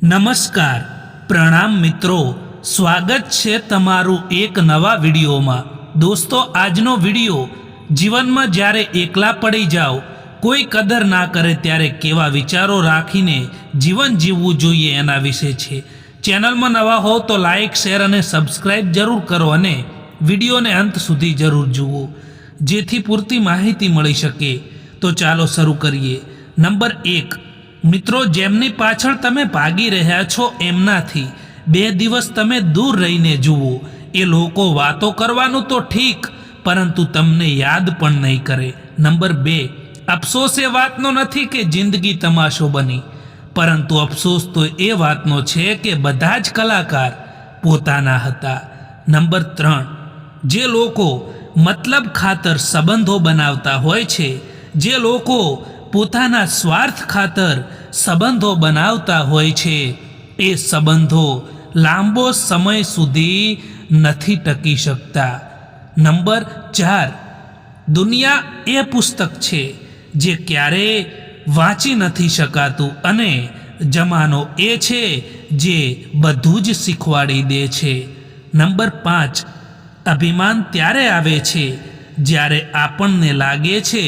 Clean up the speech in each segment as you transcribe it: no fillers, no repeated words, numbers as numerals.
નમસ્કાર, પ્રણામ મિત્રો, સ્વાગત છે તમારું એક નવા વિડીયોમાં। દોસ્તો, આજનો વિડીયો જીવનમાં જ્યારે એકલા પડી જાઓ, કોઈ કદર ના કરે ત્યારે કેવા વિચારો રાખીને જીવન જીવવું જોઈએ એના વિશે છે। ચેનલમાં નવા હો તો લાઇક, શેર અને સબસ્ક્રાઇબ જરૂર કરો અને વિડીયોને અંત સુધી જરૂર જુઓ, જેથી પૂરતી માહિતી મળી શકે। તો ચાલો શરૂ કરીએ। નંબર 1, મિત્રો, જેમની પાછળ તમે ભાગી રહ્યા છો એમનાથી 2 દિવસ તમે દૂર રહીને જુઓ। એ લોકો વાતો કરવાનું તો ઠીક, પરંતુ તમને યાદ પણ નહીં કરે। નંબર 2, અફસોસ એ વાતનો નથી કે જિંદગી તમાશો બની, પરંતુ અફસોસ તો એ વાતનો છે કે બધા જ કલાકાર પોતાના હતા। નંબર 3, જે લોકો મતલબ ખાતર સંબંધો બનાવતા હોય છે, જે લોકો પોતાના સ્વાર્થ ખાતર સંબંધો બનાવતા હોય છે, એ સંબંધો લાંબો સમય સુધી નથી ટકી શકતા। નંબર 4, દુનિયા એ પુસ્તક છે જે ક્યારેય વાંચી નથી શકાતું, અને જમાનો એ છે જે બધું જ શીખવાડી દે છે। નંબર 5, અભિમાન ત્યારે આવે છે જ્યારે આપણને લાગે છે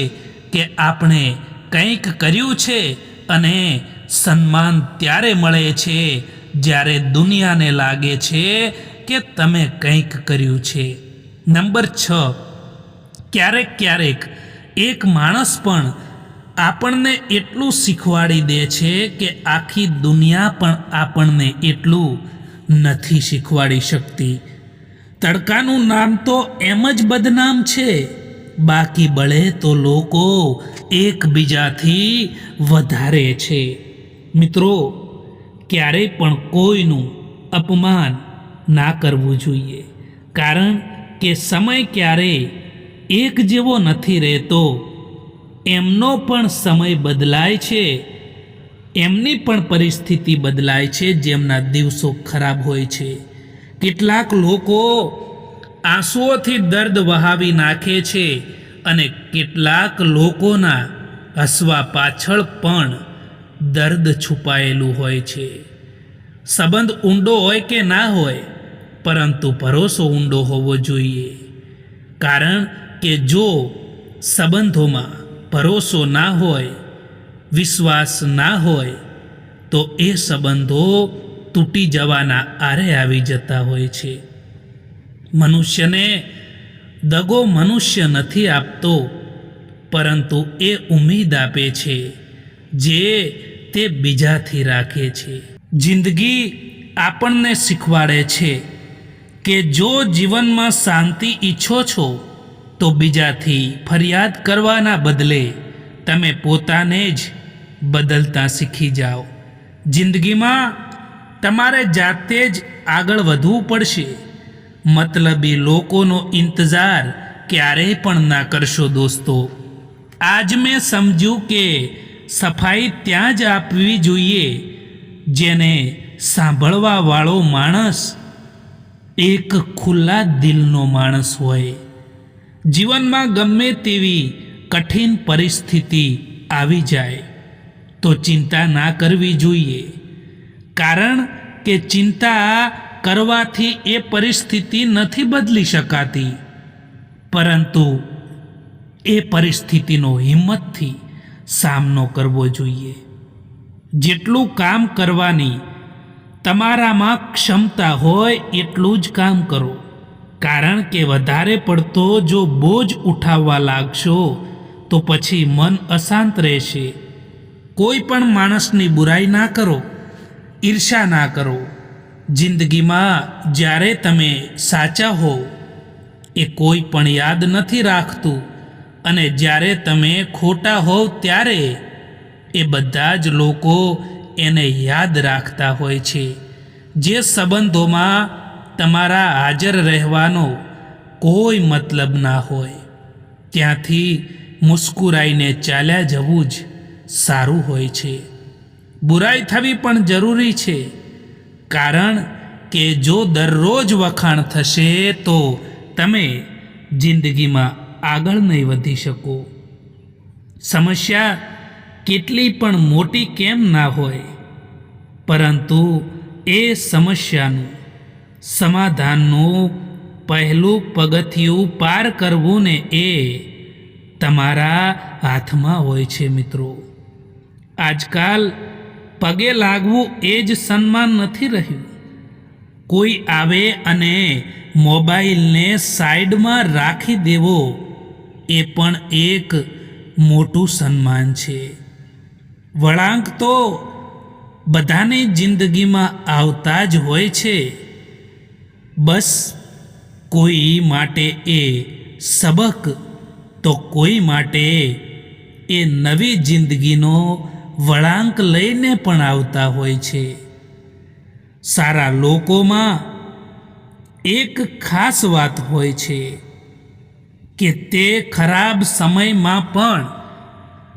કે આપણે કંઈક કર્યું છે, અને સન્માન ત્યારે મળે છે જ્યારે દુનિયાને લાગે છે કે તમે કંઈક કર્યું છે। નંબર 6, ક્યારેક એક માણસ પણ આપણને એટલું શીખવાડી દે છે કે આખી દુનિયા પણ આપણને એટલું નથી શીખવાડી શકતી। તડકાનું નામ તો એમ જ બદનામ છે, બાકી બળે તો લોકો એકબીજાથી વધારે છે। મિત્રો, ક્યારેય પણ કોઈનું અપમાન ના કરવું જોઈએ, કારણ કે સમય ક્યારેય એક જેવો નથી રહેતો। એમનો પણ સમય બદલાય છે, એમની પણ પરિસ્થિતિ બદલાય છે, જેમના દિવસો ખરાબ હોય છે। કેટલાક લોકો આંસુઓથી દર્દ વહાવી નાખે છે, અને કેટલાક લોકોના હસવા પાછળ પણ દર્દ છુપાયેલું હોય છે। સંબંધ ઊંડો હોય કે ના હોય, પરંતુ ભરોસો ઊંડો હોવો જોઈએ, કારણ કે જો સંબંધોમાં ભરોસો ના હોય, વિશ્વાસ ના હોય, તો એ સંબંધો તૂટી જવાના આરે આવી જતા હોય છે। મનુષ્યને દગો મનુષ્ય નથી આપતો, પરંતુ એ ઉમ્મીદ આપે છે જે તે બીજાથી રાખે છે। જિંદગી આપણને શીખવાડે છે કે જો જીવનમાં શાંતિ ઈચ્છો છો તો બીજાથી ફરિયાદ કરવાના બદલે તમે પોતાને જ બદલતા શીખી જાઓ। જિંદગીમાં તમારે જાતે જ આગળ વધવું પડશે। મતલબી લોકોનો ઇંતજાર ક્યારેય પણ ના કરશો દોસ્તો। આજ મેં સમજ્યું કે સફાઈ ત્યાં જ આપવી જોઈએ જેને સાંભળવા વાળો માણસ એક ખુલ્લા દિલનો માણસ હોય। જીવનમાં ગમે તેવી કઠિન પરિસ્થિતિ આવી જાય તો ચિંતા ના કરવી જોઈએ, કારણ કે ચિંતા કરવાથી એ પરિસ્થિતિ નથી બદલી શકાતી, પરંતુ એ પરિસ્થિતિનો હિંમતથી સામનો કરવો જોઈએ। જેટલું કામ કરવાની તમારામાં ક્ષમતા હોય એટલું જ કામ કરો, કારણ કે વધારે પડતો જો બોજ ઉઠાવવા લાગશો તો પછી મન અશાંત રહેશે। કોઈ પણ માણસની બુરાઈ ના કરો, ઈર્ષા ના કરો। જિંદગીમાં જ્યારે તમે સાચા હો એ કોઈ પણ યાદ નથી રાખતું, અને જ્યારે તમે ખોટા હોવ ત્યારે એ બધા જ લોકો એને યાદ રાખતા હોય છે। જે સંબંધોમાં તમારા હાજર રહેવાનો કોઈ મતલબ ના હોય, ત્યાંથી મુસ્કુરાઈને ચાલ્યા જવું જ સારું હોય છે। બુરાઈ થવી પણ જરૂરી છે, કારણ કે જો દરરોજ વખાણ થશે તો તમે જિંદગીમાં આગળ નહીં વધી શકો। સમસ્યા કેટલી પણ મોટી કેમ ના હોય, પરંતુ એ સમસ્યાનું સમાધાનનું પહેલું પગથિયું પાર કરવું ને એ તમારા હાથમાં હોય છે મિત્રો. આજકાલ પગે લાગવું એ જ સન્માન નથી રહ્યું. કોઈ આવે અને મોબાઈલને સાઈડમાં રાખી દેવો એ પણ એક મોટું સન્માન છે. વળાંક તો બધાની જિંદગીમાં આવતા જ હોય છે. બસ કોઈ માટે એ સબક તો કોઈ માટે એ નવી જિંદગીનો વળાંક લઈને પણ આવતા હોય છે. સારા લોકોમાં એક ખાસ વાત હોય છે કે તે ખરાબ સમયમાં પણ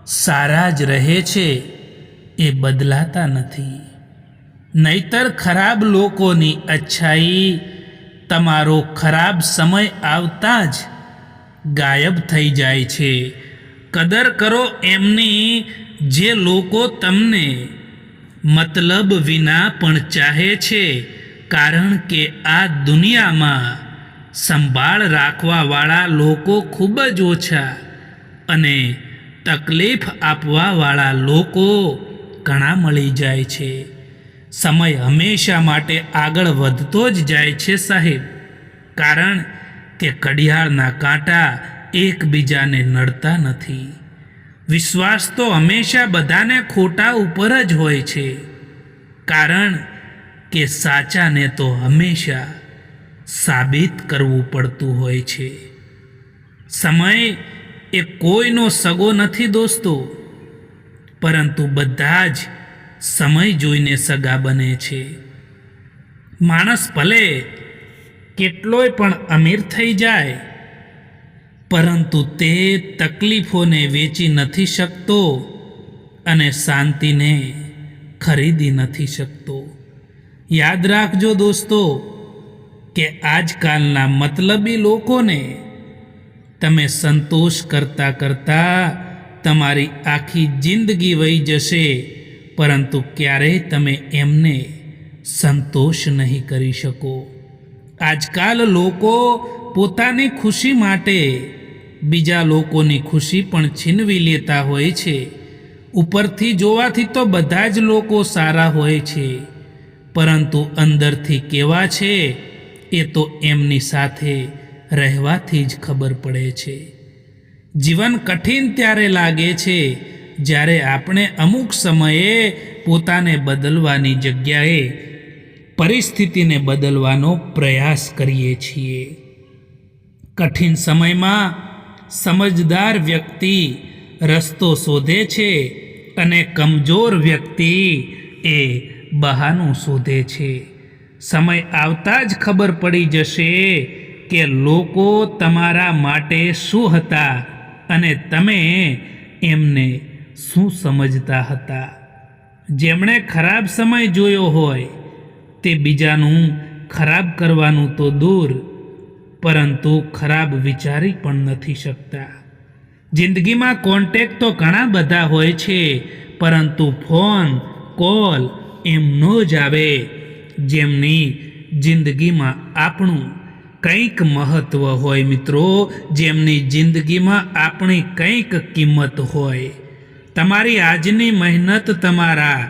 સારા જ રહે છે, એ બદલાતા નથી. નહીતર ખરાબ લોકોની અચ્છાઈ તમારો ખરાબ સમય આવતા જ ગાયબ થઈ જાય છે. કદર કરો એમની જે લોકો તમને મતલબ વિના પણ ચાહે છે, કારણ કે આ દુનિયામાં સંભાળ રાખવાવાળા લોકો ખૂબ જ ઓછા અને તકલીફ આપવાવાળા લોકો ઘણા મળી જાય છે. સમય હંમેશા માટે આગળ વધતો જ જાય છે સાહેબ, કારણ કે ઘડિયાળના કાંટા એકબીજાને નડતા નથી. વિશ્વાસ તો હંમેશા બધાને ખોટા ઉપર જ હોય છે, કારણ કે સાચાને તો હંમેશા સાબિત કરવું પડતું હોય છે. સમય એ કોઈનો સગો નથી દોસ્તો, પરંતુ બધા જ સમય જોઈને સગા બને છે. માણસ ભલે કેટલોય પણ અમીર થઈ જાય, પરંતુ તે તકલીફોને વેચી નથી શકતો અને શાંતિને ખરીદી નથી શકતો. યાદ રાખજો દોસ્તો કે આજકાલના મતલબી લોકોને તમે સંતોષ કરતાં કરતાં તમારી આખી જિંદગી વહી જશે, પરંતુ ક્યારેય તમે એમને સંતોષ નહીં કરી શકો. આજકાલ લોકો પોતાની ખુશી માટે બીજા લોકોની ખુશી પણ છીનવી લેતા હોય છે. ઉપરથી જોવાથી તો બધા જ લોકો સારા હોય છે, પરંતુ અંદરથી કેવા છે એ તો એમની સાથે રહેવાથી જ ખબર પડે છે. જીવન કઠિન ત્યારે લાગે છે જ્યારે આપણે અમુક સમયે પોતાને બદલવાની જગ્યાએ પરિસ્થિતિને બદલવાનો પ્રયાસ કરીએ છીએ. કઠિન સમયમાં સમજદાર વ્યક્તિ રસ્તો શોધે છે અને કમજોર વ્યક્તિ એ બહાનું શોધે છે. સમય આવતા જ ખબર પડી જશે કે લોકો તમારા માટે શું હતા અને તમે એમને શું સમજતા હતા. જેમણે ખરાબ સમય જોયો હોય તે બીજાનું ખરાબ કરવાનું તો દૂર, પરંતુ ખરાબ વિચારી પણ નથી શકતા. જિંદગીમાં કોન્ટેક્ટ તો ઘણા બધા હોય છે, પરંતુ ફોન કોલ એમ ન જ આવે જેમની જિંદગીમાં આપણું કંઈક મહત્ત્વ હોય મિત્રો, જેમની જિંદગીમાં આપણી કંઈક કિંમત હોય. તમારી આજની મહેનત તમારા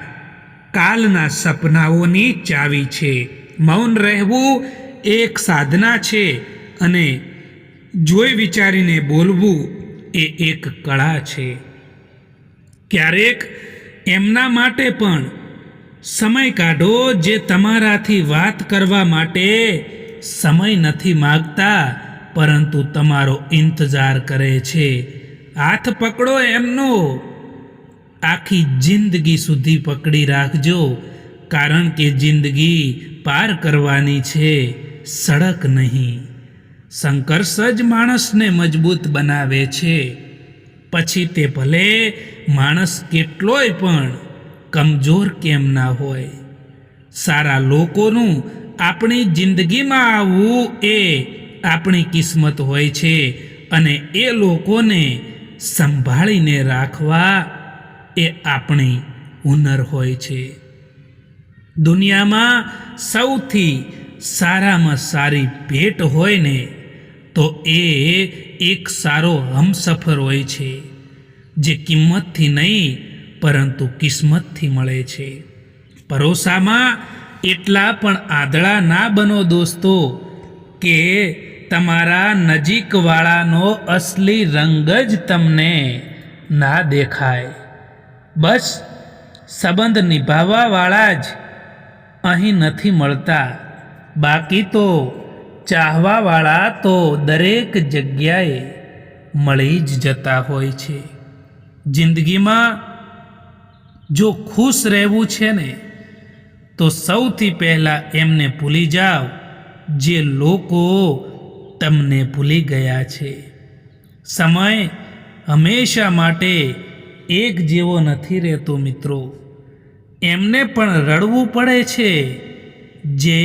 કાલના સપનાઓની ચાવી છે. મૌન રહેવું એક સાધના છે અને જોઈ વિચારીને બોલવું એ એક કળા છે. ક્યારેક એમના માટે પણ સમય કાઢો જે તમારાથી વાત કરવા માટે સમય નથી માગતા, પરંતુ તમારો ઇંતજાર કરે છે. હાથ પકડો એમનો, આખી જિંદગી સુધી પકડી રાખજો, કારણ કે જિંદગી પાર કરવાની છે, સડક નહીં. સંઘર્ષ જ માણસને મજબૂત બનાવે છે. પછી તે ભલે માણસ કેટલોય પણ કમજોર કેમ ના હોય. સારા લોકોનું આપણી જિંદગીમાં આવવું એ આપણી કિસ્મત હોય છે અને એ લોકોને સંભાળીને રાખવા એ આપણી હુનર હોય છે. દુનિયામાં સૌથી સારામાં સારી ભેટ હોય ને તો એ એક સારો હમસફર હોય છે, જે કિંમતથી નહીં પરંતુ કિસ્મતથી મળે છે. પરોસામાં એટલા પણ આંધળા ના બનો દોસ્તો કે તમારા નજીકવાળાનો અસલી રંગ જ તમને ના દેખાય. બસ સંબંધ નિભાવવાવાળા જ અહીં નથી મળતા, બાકી તો ચાહવાવાળા તો દરેક જગ્યાએ મળી જ જતા હોય છે. જિંદગીમાં જો ખુશ રહેવું છે ને તો સૌથી પહેલાં એમને ભૂલી જાઓ જે લોકો તમને ભૂલી ગયા છે. સમય હંમેશા માટે એક જેવો નથી રહેતો મિત્રો. એમને પણ રડવું પડે છે જે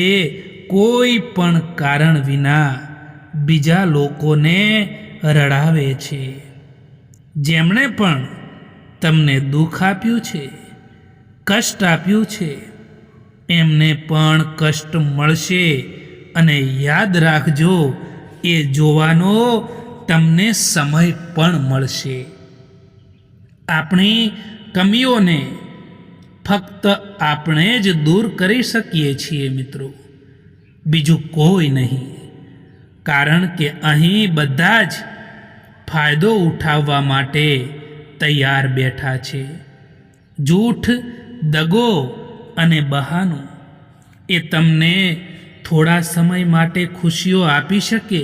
કોઈ પણ કારણ વિના બીજા લોકોને રડાવે છે. જેમણે પણ તમને દુઃખ આપ્યું છે, કષ્ટ આપ્યું છે, એમને પણ કષ્ટ મળશે. અને યાદ રાખજો, એ જોવાનો તમને સમય પણ મળશે. આપણી કમીઓને ફક્ત આપણે જ દૂર કરી શકીએ છીએ મિત્રો, બીજું કોઈ નહીં. કારણ કે અહીં બધા જ ફાયદો ઉઠાવવા માટે તૈયાર બેઠા છે. જૂઠ, દગો અને બહાનું એ તમને થોડા સમય માટે ખુશીઓ આપી શકે,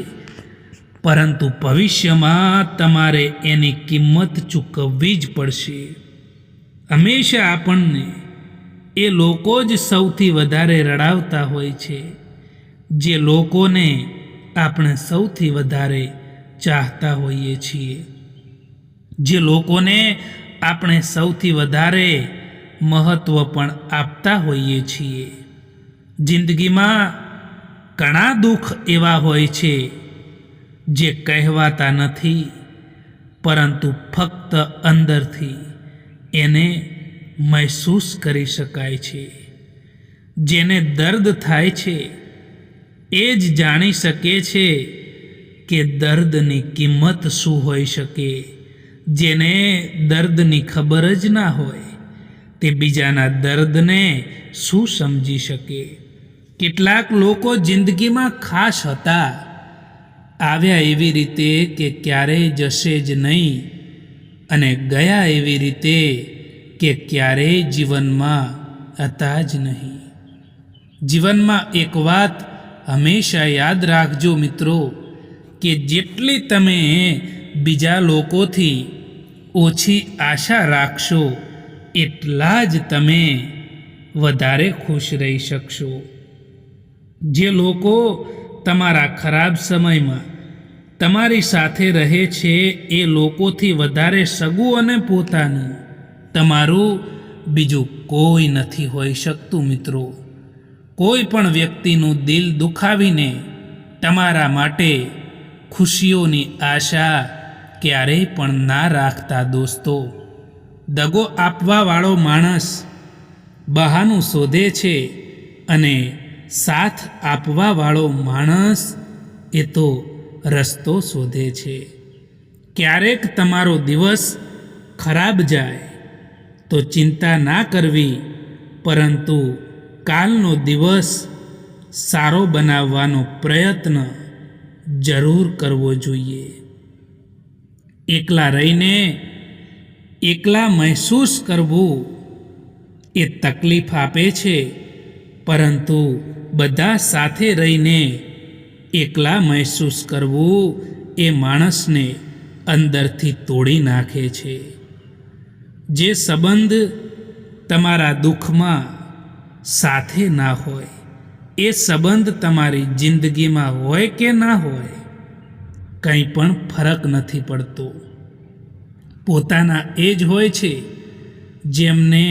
પરંતુ ભવિષ્યમાં તમારે એની કિંમત ચૂકવવી જ પડશે. હંમેશા આપણને એ લોકો જ સૌથી વધારે રડાવતા હોય છે જે લોકોને આપણે સૌથી વધારે ચાહતા હોઈએ છીએ, જે લોકોને આપણે સૌથી વધારે મહત્ત્વ પણ આપતા હોઈએ છીએ. જિંદગીમાં ઘણા દુઃખ એવા હોય છે જે કહેવાતા નથી, પરંતુ ફક્ત અંદરથી એને મહેસૂસ કરી શકાય છે. જેને દર્દ થાય છે એ જ જાણી શકે છે કે દર્દની કિંમત શું હોઈ શકે. જેને દર્દની ખબર જ ના હોય તે બીજાના દર્દને શું સમજી શકે. કેટલાક લોકો જિંદગીમાં ખાસ હતા, આવ્યા એવી રીતે કે ક્યારેય જશે જ નહીં, અને ગયા એવી રીતે કે ક્યારેય જીવનમાં હતા જ નહીં. જીવનમાં એક વાત હંમેશા યાદ રાખજો મિત્રો, કે જેટલી તમે બીજા લોકોથી ઓછી આશા રાખશો એટલા જ તમે વધારે ખુશ રહી શકશો. જે લોકો તમારા ખરાબ સમયમાં તમારી સાથે રહે છે એ લોકોથી વધારે સગું અને પોતાનું તમારું બીજું કોઈ નથી હોઈ શકતું મિત્રો. કોઈ પણ વ્યક્તિનું દિલ દુખાવીને તમારા માટે ખુશીઓની આશા ક્યારેય પણ ના રાખતા દોસ્તો. દગો આપવાવાળો માણસ બહાનું શોધે છે અને સાથ આપવાવાળો માણસ એ તો રસ્તો શોધે છે. ક્યારેક તમારો દિવસ ખરાબ જાય તો ચિંતા ના કરવી, પરંતુ કાલનો દિવસ સારો બનાવવાનો પ્રયત્ન જરૂર કરવો જોઈએ. એકલા રહીને એકલા મહેસૂસ કરવું એ તકલીફ આપે છે, પરંતુ બધા સાથે રહીને એકલા મહેસૂસ કરવું એ માણસને અંદરથી તોડી નાખે છે. જે સંબંધ તમારા દુઃખમાં સાથે ના હોય એ સંબંધ તમારી જિંદગીમાં હોય કે ના હોય કંઈ પણ ફરક નથી પડતો. પોતાના એ જ હોય છે જેમને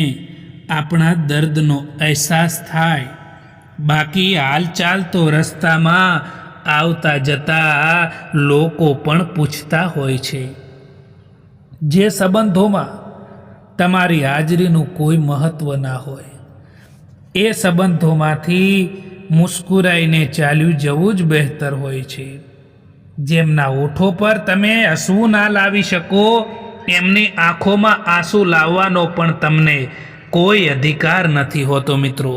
આપણા દર્દનો અહેસાસ થાય. બાકી હાલચાલ તો રસ્તામાં આવતા જતા લોકો પણ પૂછતા હોય છે. જે સંબંધોમાં તમારી હાજરીનું કોઈ મહત્ત્વ ના હોય એ સંબંધોમાંથી મુસ્કુરાઈને ચાલ્યું જવું જ બહેતર હોય છે. જેમના ઓઠો પર તમે હસવું ના લાવી શકો, એમની આંખોમાં આંસુ લાવવાનો પણ તમને કોઈ અધિકાર નથી હોતો. મિત્રો,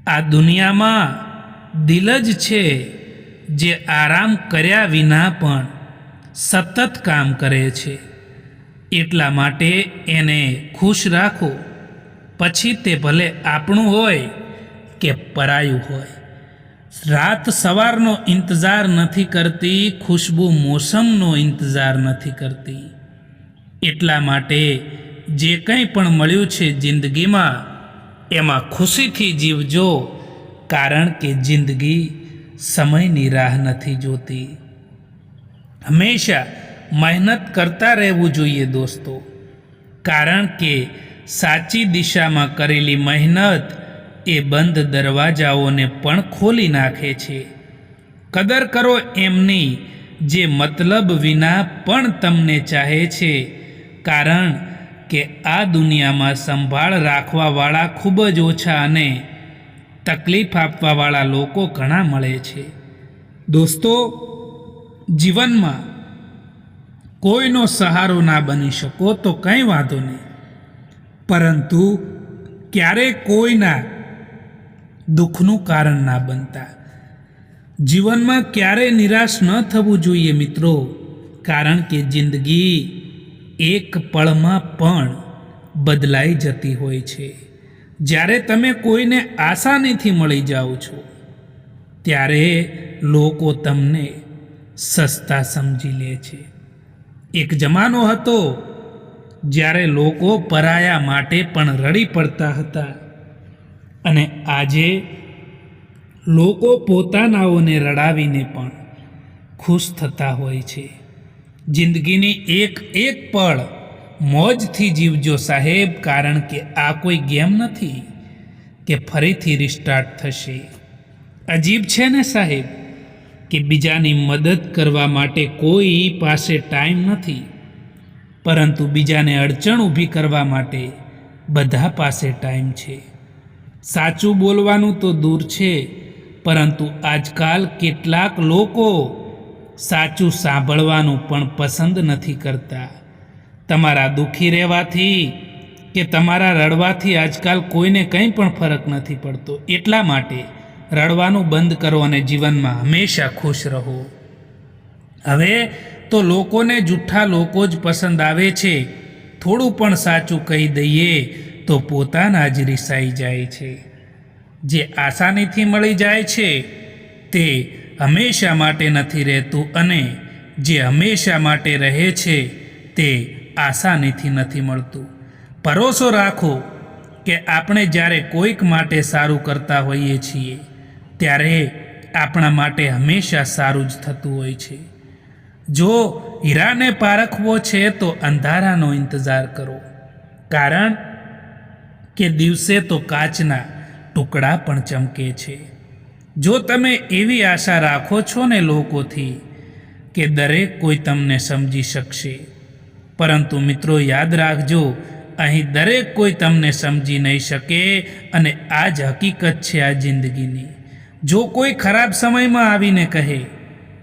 આ દુનિયામાં દિલ જ છે જે આરામ કર્યા વિના પણ સતત કામ કરે છે. એટલા માટે એને ખુશ રાખો, પછી તે ભલે આપણું હોય કે પરાયું હોય. રાત સવારનો ઇંતજાર નથી કરતી, ખુશ્બુ મોસમનો ઇંતજાર નથી કરતી. એટલા માટે જે કંઈ પણ મળ્યું છે જિંદગીમાં, એમાં ખુશીથી જીવજો, કારણ કે જિંદગી સમયની રાહ નથી જોતી. હંમેશા મહેનત કરતા રહેવું જોઈએ દોસ્તો, કારણ કે સાચી દિશામાં કરેલી મહેનત એ બંધ દરવાજાઓને પણ ખોલી નાખે છે. કદર કરો એમની જે મતલબ વિના પણ તમને ચાહે છે, કારણ કે આ દુનિયામાં સંભાળ રાખવાવાળા ખૂબ જ ઓછા અને તકલીફ આપવાવાળા લોકો ઘણા મળે છે. દોસ્તો, જીવનમાં કોઈનો સહારો ના બની શકો તો કંઈ વાંધો નહીં, પરંતુ ક્યારેય કોઈના દુઃખનું કારણ ના બનતા. જીવનમાં ક્યારેય નિરાશ ન થવું જોઈએ મિત્રો, કારણ કે જિંદગી એક પળમાં પણ બદલાઈ જતી હોય છે. જ્યારે તમે કોઈને આસાનીથી મળી જાઓ છો, ત્યારે લોકો તમને સસ્તા સમજી લે છે. એક જમાનો હતો જ્યારે લોકો પરાયા માટે પણ રડી પડતા હતા, અને આજે લોકો પોતાનાઓને રડાવીને પણ ખુશ થતા હોય છે. જિંદગીની એક એક પળ મોજથી જીવજો સાહેબ, કારણ કે આ કોઈ ગેમ નથી કે ફરીથી રિસ્ટાર્ટ થશે. અજીબ છે ને સાહેબ કે બીજાની મદદ કરવા માટે કોઈ પાસે ટાઈમ નથી, પરંતુ બીજાને અડચણ ઊભી કરવા માટે બધા પાસે ટાઈમ છે. સાચું બોલવાનું તો દૂર છે, પરંતુ આજકાલ કેટલાક લોકો સાચું સાંભળવાનું પણ પસંદ નથી કરતા. તમારા દુઃખી રહેવાથી કે તમારા રડવાથી આજકાલ કોઈને કંઈ પણ ફરક નથી પડતો. એટલા માટે રડવાનું બંધ કરો અને જીવનમાં હંમેશા ખુશ રહો. હવે તો લોકોને જૂઠા લોકો જ પસંદ આવે છે. થોડું પણ સાચું કહી દઈએ તો પોતાના જ રિસાઈ જાય છે. જે આસાનીથી મળી જાય છે તે હંમેશા માટે નથી રહેતું, અને જે હંમેશા માટે રહે છે તે આસાનીથી નથી મળતું. ભરોસો રાખો કે આપણે જ્યારે કોઈક માટે સારું કરતા હોઈએ છીએ, ત્યારે આપણા માટે હંમેશા સારું જ થતું હોય છે. જો હીરાને પારખવો છે તો અંધારાનો ઇંતજાર કરો, કારણ કે દિવસે તો કાચના ટુકડા પણ ચમકે છે. જો તમે એવી આશા રાખો છો ને લોકોથી કે દરેક કોઈ તમને સમજી શકશે, પરંતુ મિત્રો યાદ રાખજો, અહીં દરેક કોઈ તમને સમજી નહીં શકે, અને આ જ હકીકત છે આ જિંદગીની. જો કોઈ ખરાબ સમયમાં આવીને કહે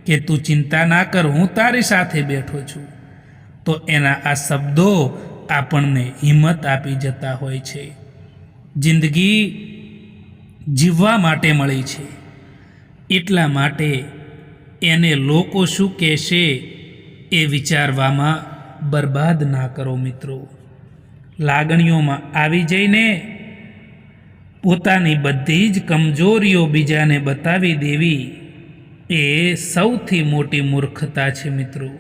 કે તું ચિંતા ના કર, હું તારી સાથે બેઠો છું, તો એના આ શબ્દો આપણને હિંમત આપી જતા હોય છે. જિંદગી જીવવા માટે મળી છે, એટલા માટે એને લોકો શું કહેશે એ વિચારવામાં બરબાદ ના કરો મિત્રો. લાગણીઓમાં આવી જઈને પોતાની બધી જ કમજોરીઓ બીજાને બતાવી દેવી એ સૌથી મોટી મૂર્ખતા છે મિત્રો.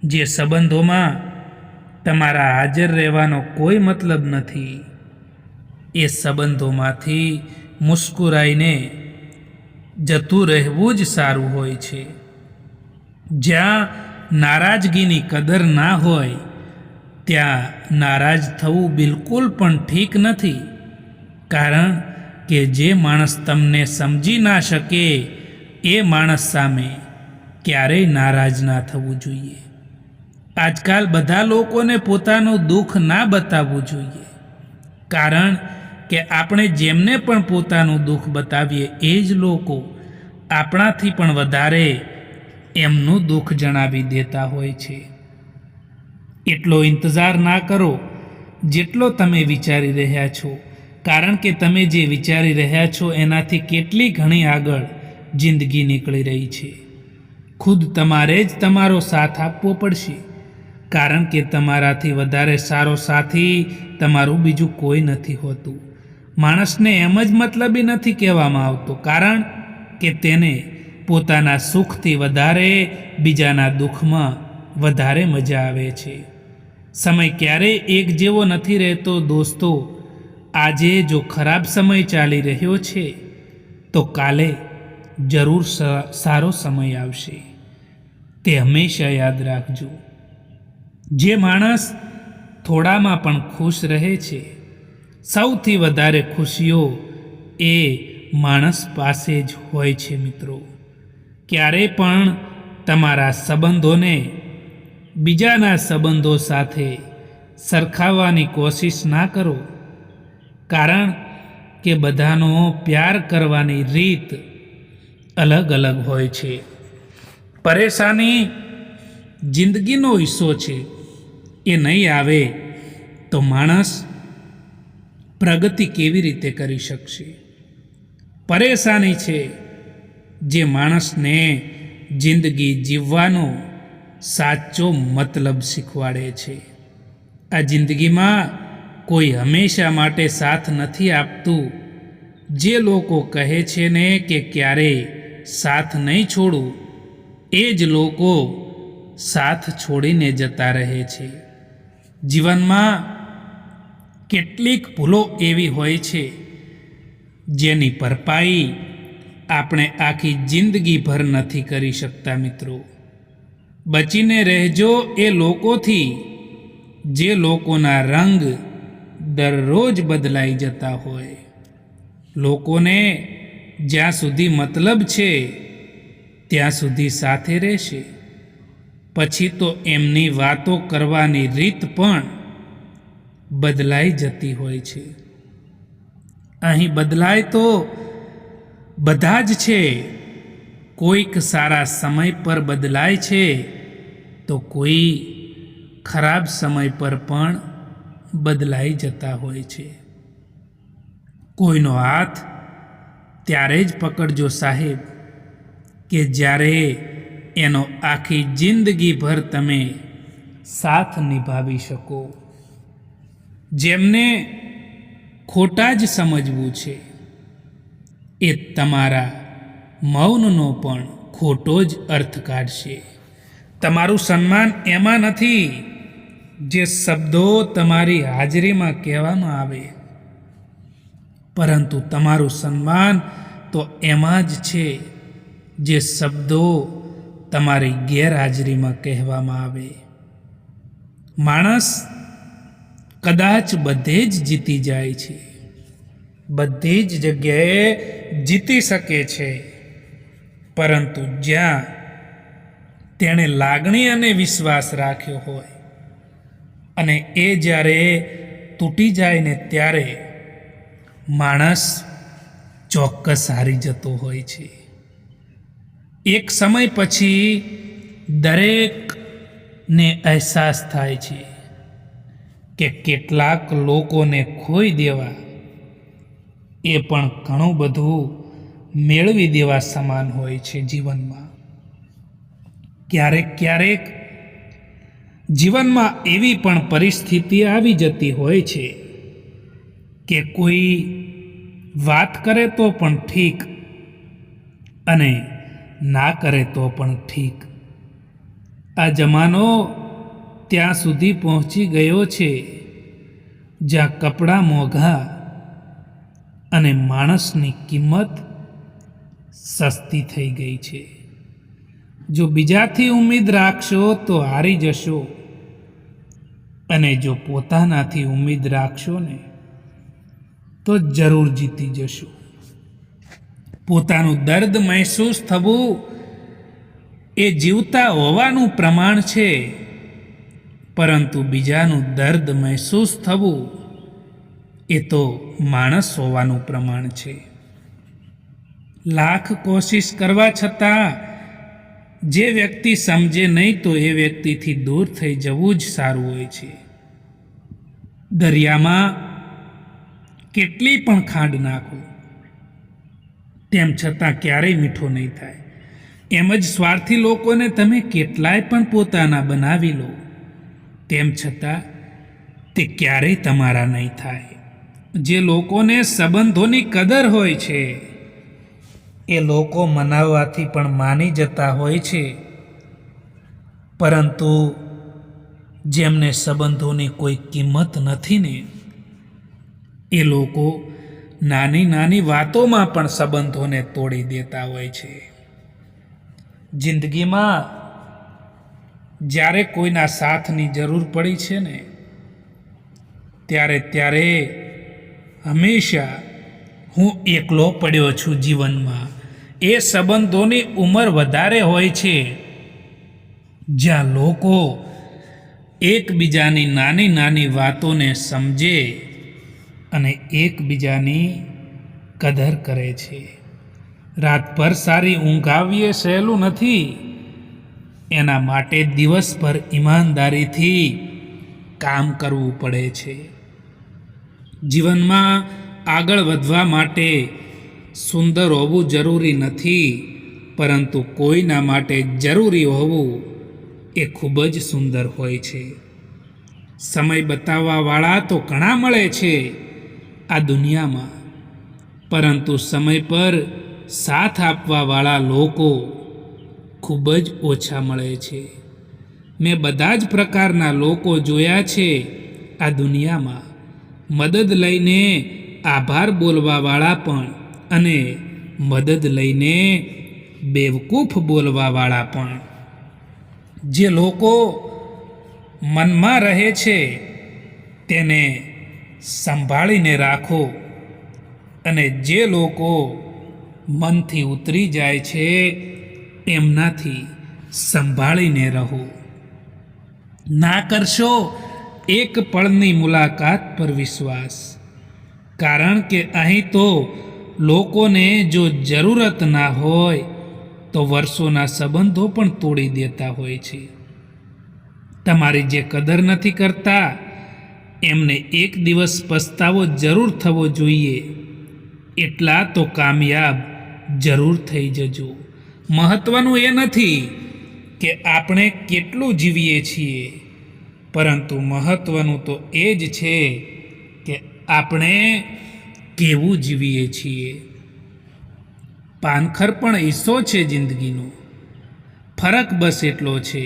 જે સંબંધોમાં તમારા હાજર રહેવાનો કોઈ મતલબ નથી, એ સંબંધોમાંથી મુસ્કુરાઈને જતું રહેવું જ સારું હોય છે. જ્યાં નારાજગીની કદર ના હોય, ત્યાં નારાજ થવું બિલકુલ પણ ઠીક નથી, કારણ કે જે માણસ તમને સમજી ના શકે એ માણસ સામે ક્યારેય નારાજ ના થવું જોઈએ. આજકાલ બધા લોકોને પોતાનું દુઃખ ના બતાવવું જોઈએ, કારણ કે આપણે જેમને પણ પોતાનું દુઃખ બતાવીએ એ જ લોકો આપણાથી પણ વધારે એમનું દુઃખ જણાવી દેતા હોય છે. એટલો ઇંતજાર ના કરો જેટલો તમે વિચારી રહ્યા છો, કારણ કે તમે જે વિચારી રહ્યા છો એનાથી કેટલી ઘણી આગળ જિંદગી નીકળી રહી છે. ખુદ તમારે જ તમારો સાથ આપવો પડશે, કારણ કે તમારાથી વધારે સારો સાથી તમારું બીજું કોઈ નથી હોતું. માણસને એમ જ મતલબી નથી કહેવામાં આવતો, કારણ કે તેને પોતાના સુખથી વધારે બીજાના દુઃખમાં વધારે મજા આવે છે. સમય ક્યારેય એક જેવો નથી રહેતો દોસ્તો. આજે જો ખરાબ સમય ચાલી રહ્યો છે તો કાલે જરૂર સારો સમય આવશે, તે હંમેશા યાદ રાખજો. જે માણસ થોડામાં પણ ખુશ રહે છે, સૌથી વધારે ખુશીઓ એ માણસ પાસે જ હોય છે. મિત્રો, ક્યારેય પણ તમારા સંબંધોને બીજાના સંબંધો સાથે સરખાવવાની કોશિશ ના કરો, કારણ કે બધાનો પ્યાર કરવાની રીત અલગ અલગ હોય છે. પરેશાની જિંદગીનો હિસ્સો છે, એ નહીં આવે તો માણસ પ્રગતિ કેવી રીતે કરી શકશે? પરેશાની છે જે માણસને જિંદગી જીવવાનો સાચો મતલબ શીખવાડે છે. આ જિંદગીમાં કોઈ હંમેશા માટે સાથ નથી આપતું. જે લોકો કહે છે ને કે ક્યારેય સાથ નહીં છોડું, એ જ લોકો સાથ છોડીને જતા રહે છે. જીવનમાં કેટલીક ભૂલો એવી હોય છે જેની ભરપાઈ આપણે આખી જિંદગીભર નથી કરી શકતા. મિત્રો, બચીને રહેજો એ લોકોથી જે લોકોના રંગ દરરોજ બદલાઈ જતા હોય. લોકોને જ્યાં સુધી મતલબ છે ત્યાં સુધી સાથે રહેશે, પછી તો એમની વાતો કરવાની રીત પણ બદલાઈ જતી હોય છે. અહીં બદલાય તો બધા જ છે. કોઈક સારા સમય પર બદલાય છે તો કોઈ ખરાબ સમય પર પણ બદલાઈ જતા હોય છે. કોઈનો હાથ ત્યારે જ પકડજો સાહેબ કે જ્યારે એનો આખી જિંદગીભર તમે સાથ નિભાવી શકો. જેમને ખોટા જ સમજવું છે એ તમારા મૌનનો પણ ખોટો જ અર્થ કાઢશે. તમારું સન્માન એમાં નથી જે શબ્દો તમારી હાજરીમાં કહેવામાં આવે, પરંતુ તમારું સન્માન તો એમાં જ છે જે શબ્દો તમારી ગેરહાજરીમાં કહેવામાં આવે. માણસ કદાચ બધે જ જીતી જાય છે, બધી જ જગ્યાએ જીતી શકે છે, પરંતુ જ્યાં તેણે લાગણી અને વિશ્વાસ રાખ્યો હોય અને એ જ્યારે તૂટી જાય ને ત્યારે માણસ ચોક્કસ હારી જતો હોય છે. એક સમય પછી દરેકને અહેસાસ થાય છે કે કેટલાક લોકોને ખોઈ દેવા એ પણ ઘણું બધું મેળવી દેવા સમાન હોય છે. જીવનમાં ક્યારેક જીવનમાં એવી પણ પરિસ્થિતિ આવી જતી હોય છે કે કોઈ વાત કરે તો પણ ઠીક અને ના કરે તો પણ ઠીક. આ જમાનો ત્યાં સુધી પહોંચી ગયો છે જ્યાં કપડાં મોંઘા અને માણસની કિંમત સસ્તી થઈ ગઈ છે. જો બીજાથી ઉમ્મીદ રાખશો તો હારી જશો, અને જો પોતાનાથી ઉમ્મીદ રાખશો ને તો જરૂર જીતી જશો. પોતાનું દર્દ મહેસૂસ થવું એ જીવતા હોવાનું પ્રમાણ છે, પરંતુ બીજાનું દર્દ મહેસૂસ થવું એ તો માણસ હોવાનું પ્રમાણ છે. લાખ કોશિશ કરવા છતાં જે વ્યક્તિ સમજે નહીં તો એ વ્યક્તિથી દૂર થઈ જવું જ સારું હોય છે. દરિયામાં કેટલી પણ ખાંડ નાખો તેમ છતાં ક્યારેય મીઠો નહીં થાય. એમ જ સ્વાર્થી લોકોને તમે કેટલાય પણ પોતાના બનાવી લો તેમ છતાં તે ક્યારેય તમારા નહીં થાય. જે લોકોને સંબંધોની કદર હોય છે એ લોકો મનાવવાથી પણ માની જતા હોય છે, પરંતુ જેમને સંબંધોની કોઈ કિંમત નથી ને એ લોકો નાની નાની વાતોમાં પણ સંબંધોને તોડી દેતા હોય છે. જિંદગીમાં જ્યારે કોઈના સાથની જરૂર પડી છે ને ત્યારે હંમેશા હું એકલો પડ્યો છું જીવનમાં. એ સંબંધોની ઉંમર વધારે હોય છે જ્યાં લોકો એકબીજાની નાની નાની વાતોને સમજે અને એકબીજાની કદર કરે છે. રાતભર સારી ઊંઘ આવવી એ સહેલું નથી. એના માટે દિવસભર ઈમાનદારીથી કામ કરવું પડે છે. જીવનમાં આગળ વધવા માટે સુંદર હોવું જરૂરી નથી, પરંતુ કોઈના માટે જરૂરી હોવું એ ખૂબ જ સુંદર હોય છે. સમય બતાવવાવાળા તો ઘણા મળે છે આ દુનિયામાં, પરંતુ સમય પર સાથ આપવાવાળા લોકો ખૂબ જ ઓછા મળે છે. મેં બધા જ પ્રકારના લોકો જોયા છે આ દુનિયામાં. મદદ લઈને આભાર બોલવાવાળા પણ અને મદદ લઈને બેવકૂફ બોલવાવાળા પણ. જે લોકો મનમાં રહે છે તેને સંભાળીને રાખો, અને જે લોકો મનથી ઉતરી જાય છે એમનાથી સંભાળીને રહો. ના કરશો એક પળની મુલાકાત પર વિશ્વાસ, કારણ કે અહીં તો લોકોને જો જરૂરત ના હોય તો વર્ષોના સંબંધો પણ તોડી દેતા હોય છે. તમારી જે કદર નથી કરતા એમને એક દિવસ પસ્તાવો જરૂર થવો જોઈએ. એટલા તો કામયાબ જરૂર થઈ જજો. મહત્વનું એ નથી કે આપણે કેટલું જીવીએ છીએ, પરંતુ મહત્વનું તો એ જ છે કે આપણે કેવું જીવીએ છીએ. પાનખર પણ હિસ્સો છે જિંદગીનો. ફરક બસ એટલો છે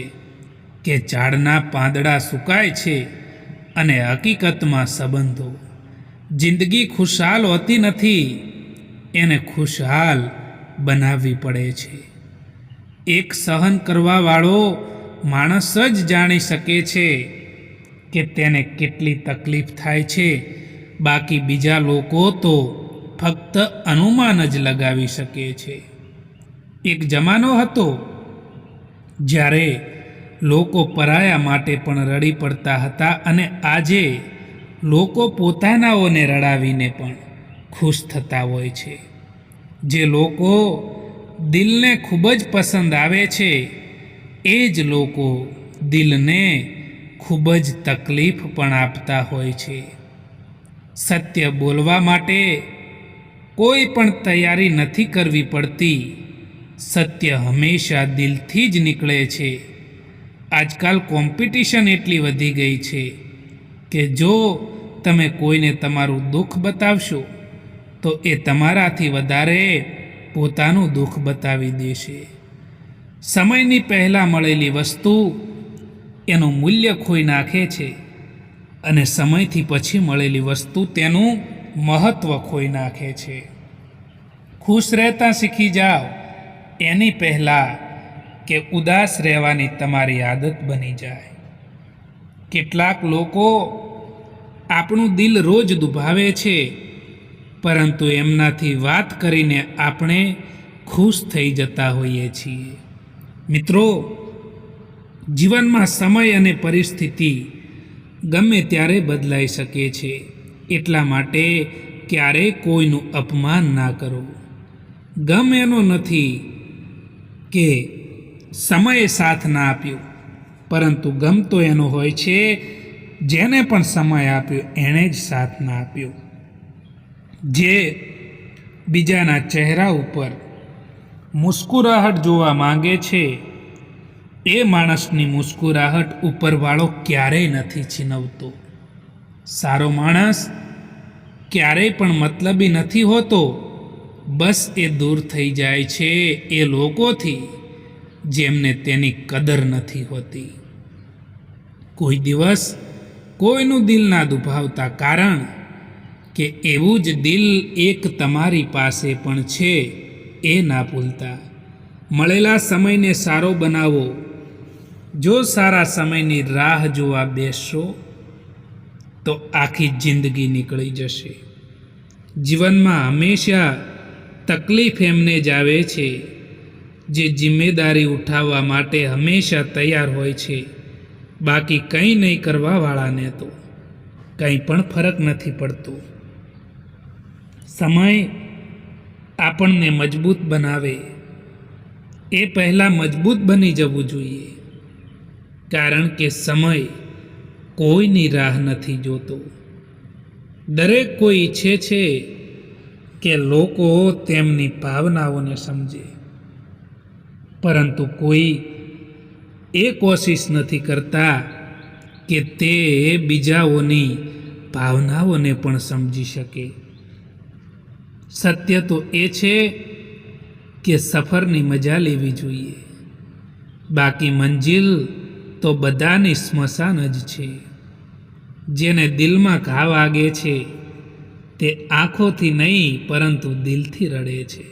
કે ઝાડના પાંદડા સુકાય છે અને હકીકતમાં સંબંધો. જિંદગી ખુશહાલ હોતી નથી, એને ખુશહાલ બનાવવી પડે છે. એક સહન કરવાવાળો માણસ જ જાણી શકે છે કે તેને કેટલી તકલીફ થાય છે. બાકી બીજા લોકો તો ફક્ત અનુમાન જ લગાવી શકે છે. એક જમાનો હતો જ્યારે લોકો પરાયા માટે પણ રડી પડતા હતા, અને આજે લોકો પોતાનાઓને રડાવીને પણ ખુશ થતા હોય છે. જે લોકો દિલને ખૂબ જ પસંદ આવે છે એ જ લોકો દિલને ખૂબ જ તકલીફ પણ આપતા હોય છે. સત્ય બોલવા માટે કોઈ પણ તૈયારી નથી કરવી પડતી. સત્ય હંમેશા દિલથી જ નીકળે છે. આજકાલ કોમ્પિટિશન એટલી વધી ગઈ છે કે જો તમે કોઈને તમારું દુઃખ બતાવશો તો એ તમારાથી વધારે પોતાનું દુઃખ બતાવી દેશે. સમયની પહેલાં મળેલી વસ્તુ એનું મૂલ્ય ખોઈ નાખે છે, અને સમયથી પછી મળેલી વસ્તુ તેનું મહત્ત્વ ખોઈ નાખે છે. ખુશ રહેતા શીખી જાઓ એની પહેલાં કે ઉદાસ રહેવાની તમારી આદત બની જાય. કેટલાક લોકો આપણું દિલ રોજ દુભાવે છે, પરંતુ એમનાથી વાત કરીને આપણે ખુશ થઈ જતા હોઈએ છીએ. મિત્રો, જીવનમાં સમય અને પરિસ્થિતિ ગમે ત્યારે બદલાઈ શકે છે. એટલા માટે ક્યારેય કોઈનું અપમાન ના કરો. ગમ એનો નથી કે સમયે સાથ ના આપ્યો, પરંતુ ગમ તો એનો હોય છે જેને પણ સમય આપ્યો એણે જ સાથ ના આપ્યો. જે બીજાના ચહેરા ઉપર મુસ્કુરાહટ જોવા માંગે છે એ માણસની મુસ્કુરાહટ ઉપરવાળો ક્યારેય નથી છીનવતો. સારો માણસ ક્યારેય પણ મતલબી નથી હોતો. બસ એ દૂર થઈ જાય છે એ લોકોથી જેમને તેની કદર નથી હોતી. કોઈ દિવસ કોઈનું દિલ ના દુભાવતા, કારણ કે એવું જ દિલ એક તમારી પાસે પણ છે એ ના ભૂલતા. મળેલા સમયને સારો બનાવો. જો સારા સમયની રાહ જોવા બેસશો તો આખી જિંદગી નીકળી જશે. જીવનમાં હંમેશા તકલીફ એમને જ આવે છે જે જિમ્મેદારી ઉઠાવવા માટે હંમેશા તૈયાર હોય છે. બાકી કંઈ નહીં કરવાવાળાને તો કંઈ પણ ફરક નથી પડતો. સમય આપણને મજબૂત બનાવે એ પહેલાં મજબૂત બની જવું જોઈએ, કારણ કે સમય કોઈની રાહ નથી જોતો. દરેક કોઈ ઈચ્છે છે કે લોકો તેમની ભાવનાઓને સમજે, પરંતુ કોઈ એ કોશિશ નથી કરતા કે તે બીજાઓની ભાવનાઓને પણ સમજી શકે. સત્ય તો એ છે કે સફરની મજા લેવી જોઈએ, બાકી મંજિલ તો બધાની સ્મશાન જ છે. જેને દિલમાં ઘા વાગે છે તે આંખોથી નહીં પરંતુ દિલથી રડે છે.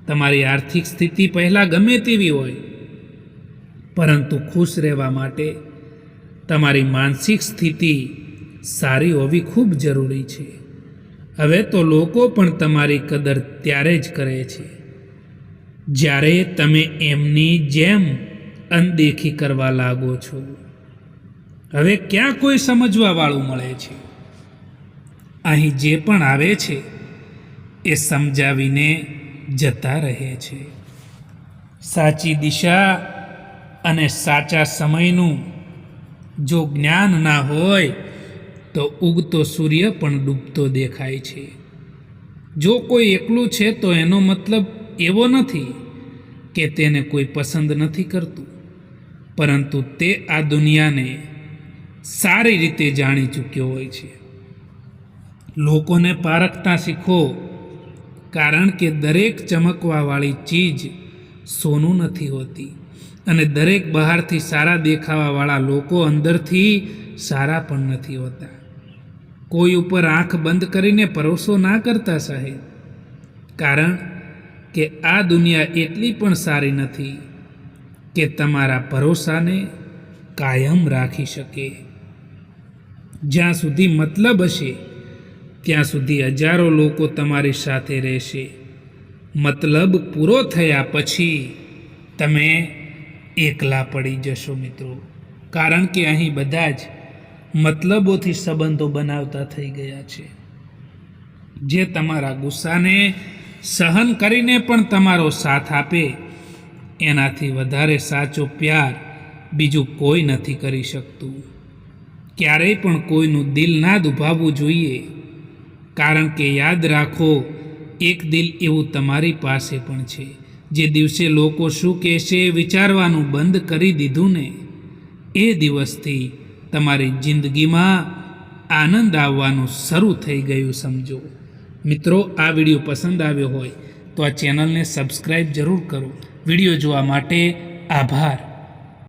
તમારી આર્થિક સ્થિતિ પહેલાં ગમે તેવી હોય, પરંતુ ખુશ રહેવા માટે તમારી માનસિક સ્થિતિ સારી હોવી ખૂબ જરૂરી છે. હવે તો લોકો પણ તમારી કદર ત્યારે જ કરે છે જ્યારે તમે એમની જેમ અનદેખી કરવા લાગો છો. હવે ક્યાં કોઈ સમજવાવાળું મળે છે? અહીં જે પણ આવે છે એ સમજાવીને જતા રહે છે. સાચી દિશા અને સાચા સમયનું જો જ્ઞાન ના હોય તો ઉગતો સૂર્ય પણ ડૂબતો દેખાય છે. જો કોઈ એકલું છે તો એનો મતલબ એવો નથી કે તેને કોઈ પસંદ નથી કરતું, પરંતુ તે આ દુનિયાને સારી રીતે જાણી ચૂક્યો હોય છે. લોકોને પારખતા શીખો, કારણ કે દરેક ચમકવાવાળી ચીજ સોનું નથી હોતી, અને દરેક બહારથી સારા દેખાવાવાળા લોકો અંદરથી સારા પણ નથી હોતા. કોઈ ઉપર આંખ બંધ કરીને ભરોસો ના કરતા સાહેબ, કારણ કે આ દુનિયા એટલી પણ સારી નથી કે તમારા ભરોસાને કાયમ રાખી શકે. જ્યાં સુધી મતલબ હશે ત્યાં સુધી હજારો લોકો તમારી સાથે રહેશે. મતલબ પૂરો થયા પછી તમે એકલા પડી જશો મિત્રો, કારણ કે અહીં બધા જ મતલબોથી સંબંધો બનાવતા થઈ ગયા છે. જે તમારા ગુસ્સાને સહન કરીને પણ તમારો સાથ આપે એનાથી વધારે સાચો પ્યાર બીજું કોઈ નથી કરી શકતું. ક્યારેય પણ કોઈનું દિલ ના દુભાવવું જોઈએ, કારણ કે યાદ રાખો, એક દિલ એવું તમારી પાસે પણ છે. જે દિવસે લોકો શું કહેશે વિચારવાનું બંધ કરી દીધું ને, એ દિવસથી તમારી જિંદગીમાં આનંદ આવવાનું શરૂ થઈ ગયું સમજો. મિત્રો, આ વિડીયો પસંદ આવ્યો હોય તો આ ચેનલને સબસ્ક્રાઈબ જરૂર કરો. વિડીયો જોવા માટે આભાર.